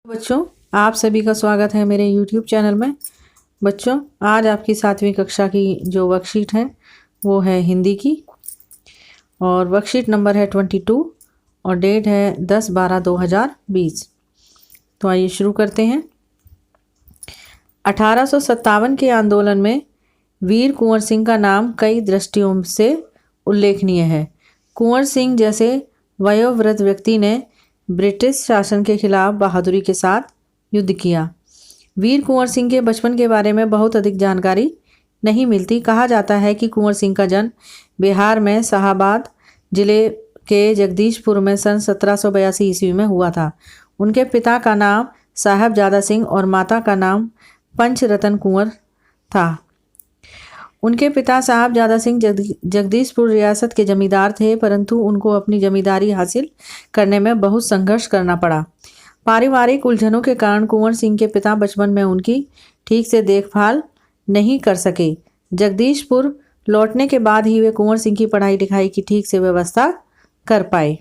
बच्चों, आप सभी का स्वागत है मेरे YouTube चैनल में। बच्चों, आज आपकी 7वीं कक्षा की जो वर्कशीट है वो है हिंदी की और वर्कशीट नंबर है 22 और डेट है 10/12/2020। तो आइए शुरू करते हैं। 1857 के आंदोलन में वीर कुंवर सिंह का नाम कई दृष्टियों से उल्लेखनीय है। कुंवर सिंह जैसे वयोवृद्ध व्यक्ति ने ब्रिटिश शासन के खिलाफ बहादुरी के साथ युद्ध किया। वीर कुंवर सिंह के बचपन के बारे में बहुत अधिक जानकारी नहीं मिलती। कहा जाता है कि कुंवर सिंह का जन्म बिहार में शाहाबाद जिले के जगदीशपुर में सन 1782 ईस्वी में हुआ था। उनके पिता का नाम साहबजादा सिंह और माता का नाम पंचरतन कुंवर था। उनके पिता साहबजादा सिंह जगदीशपुर रियासत के जमींदार थे, परंतु उनको अपनी जमींदारी हासिल करने में बहुत संघर्ष करना पड़ा। पारिवारिक उलझनों के कारण कुंवर सिंह के पिता बचपन में उनकी ठीक से देखभाल नहीं कर सके। जगदीशपुर लौटने के बाद ही वे कुंवर सिंह की पढ़ाई लिखाई की ठीक से व्यवस्था कर पाए।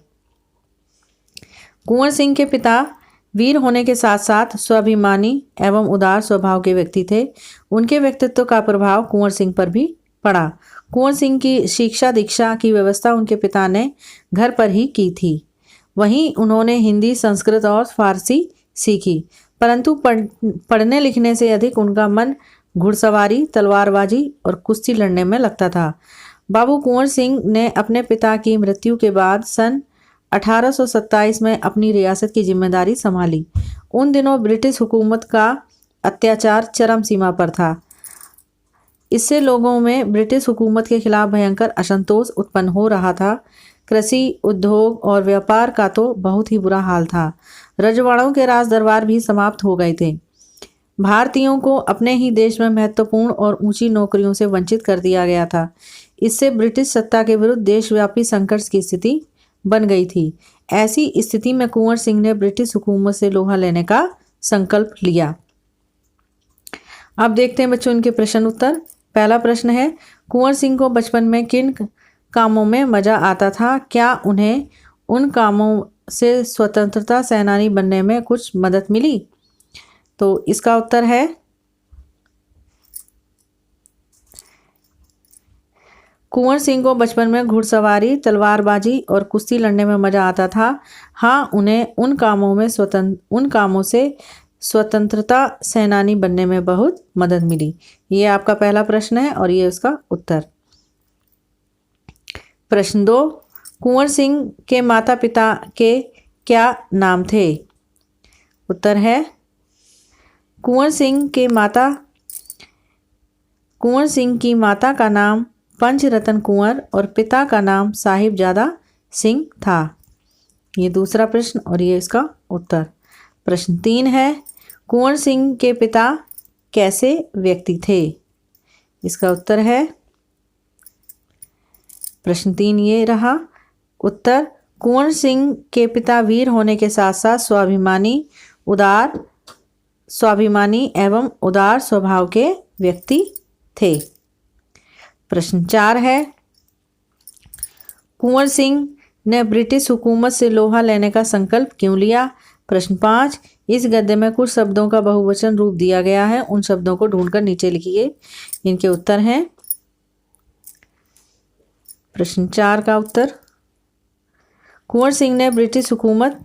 कुंवर सिंह के पिता वीर होने के साथ साथ स्वाभिमानी एवं उदार स्वभाव के व्यक्ति थे। उनके व्यक्तित्व का प्रभाव कुंवर सिंह पर भी पड़ा। कुंवर सिंह की शिक्षा दीक्षा की व्यवस्था उनके पिता ने घर पर ही की थी। वहीं उन्होंने हिंदी, संस्कृत और फारसी सीखी, परंतु पढ़ने लिखने से अधिक उनका मन घुड़सवारी, तलवारबाजी और कुश्ती लड़ने में लगता था। बाबू कुंवर सिंह ने अपने पिता की मृत्यु के बाद सन 1827 में अपनी रियासत की जिम्मेदारी संभाली। उन दिनों ब्रिटिश हुकूमत का अत्याचार चरम सीमा पर था। इससे लोगों में ब्रिटिश हुकूमत के खिलाफ भयंकर असंतोष उत्पन्न हो रहा था। कृषि, उद्योग और व्यापार का तो बहुत ही बुरा हाल था। रजवाड़ों के राज दरबार भी समाप्त हो गए थे। भारतीयों को अपने ही देश में महत्वपूर्ण और ऊंची नौकरियों से वंचित कर दिया गया था। इससे ब्रिटिश सत्ता के विरुद्ध देशव्यापी संघर्ष की स्थिति बन गई थी। ऐसी स्थिति में कुंवर सिंह ने ब्रिटिश हुकूमत से लोहा लेने का संकल्प लिया। अब देखते हैं बच्चों इनके प्रश्न उत्तर। पहला प्रश्न है, कुंवर सिंह को बचपन में किन कामों में मजा आता था? क्या उन्हें उन कामों से स्वतंत्रता सेनानी बनने में कुछ मदद मिली? तो इसका उत्तर है कुंवर सिंह को बचपन में घुड़सवारी, तलवारबाजी और कुश्ती लड़ने में मजा आता था। हाँ, उन्हें उन कामों से स्वतंत्रता सेनानी बनने में बहुत मदद मिली। ये आपका पहला प्रश्न है और ये उसका उत्तर। प्रश्न 2, कुंवर सिंह के माता पिता के क्या नाम थे? उत्तर है कुंवर सिंह की माता का नाम पंचरतन कुंवर और पिता का नाम साहिबजादा सिंह था। ये दूसरा प्रश्न और ये इसका उत्तर। प्रश्न 3 है, कुंवर सिंह के पिता कैसे व्यक्ति थे? इसका उत्तर है प्रश्न 3 ये रहा। उत्तर, कुंवर सिंह के पिता वीर होने के साथ साथ स्वाभिमानी एवं उदार स्वभाव के व्यक्ति थे। प्रश्न 4 है, कुंवर सिंह ने ब्रिटिश हुकूमत से लोहा लेने का संकल्प क्यों लिया? प्रश्न 5, इस गद्य में कुछ शब्दों का बहुवचन रूप दिया गया है, उन शब्दों को ढूंढकर नीचे लिखिए। इनके उत्तर हैं। प्रश्न 4 का उत्तर, कुंवर सिंह ने ब्रिटिश हुकूमत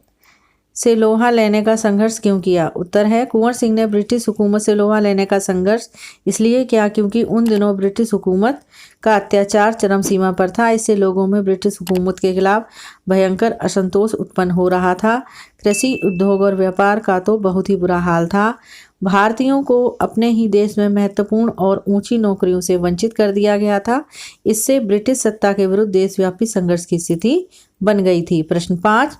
से लोहा लेने का संघर्ष क्यों किया? उत्तर है, कुंवर सिंह ने ब्रिटिश हुकूमत से लोहा लेने का संघर्ष इसलिए किया क्योंकि उन दिनों ब्रिटिश हुकूमत का अत्याचार चरम सीमा पर था। इससे लोगों में ब्रिटिश हुकूमत के खिलाफ भयंकर असंतोष उत्पन्न हो रहा था। कृषि, उद्योग और व्यापार का तो बहुत ही बुरा हाल था। भारतीयों को अपने ही देश में महत्वपूर्ण और ऊंची नौकरियों से वंचित कर दिया गया था। इससे ब्रिटिश सत्ता के विरुद्ध देशव्यापी संघर्ष की स्थिति बन गई थी। प्रश्न 5,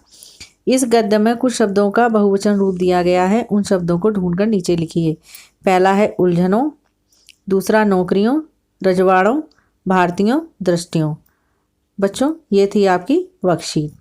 इस गद्य में कुछ शब्दों का बहुवचन रूप दिया गया है, उन शब्दों को ढूंढकर नीचे लिखिए। पहला है उलझनों, दूसरा नौकरियों, रजवाड़ों, भारतीयों, दृष्टियों। बच्चों, ये थी आपकी वर्कशीट।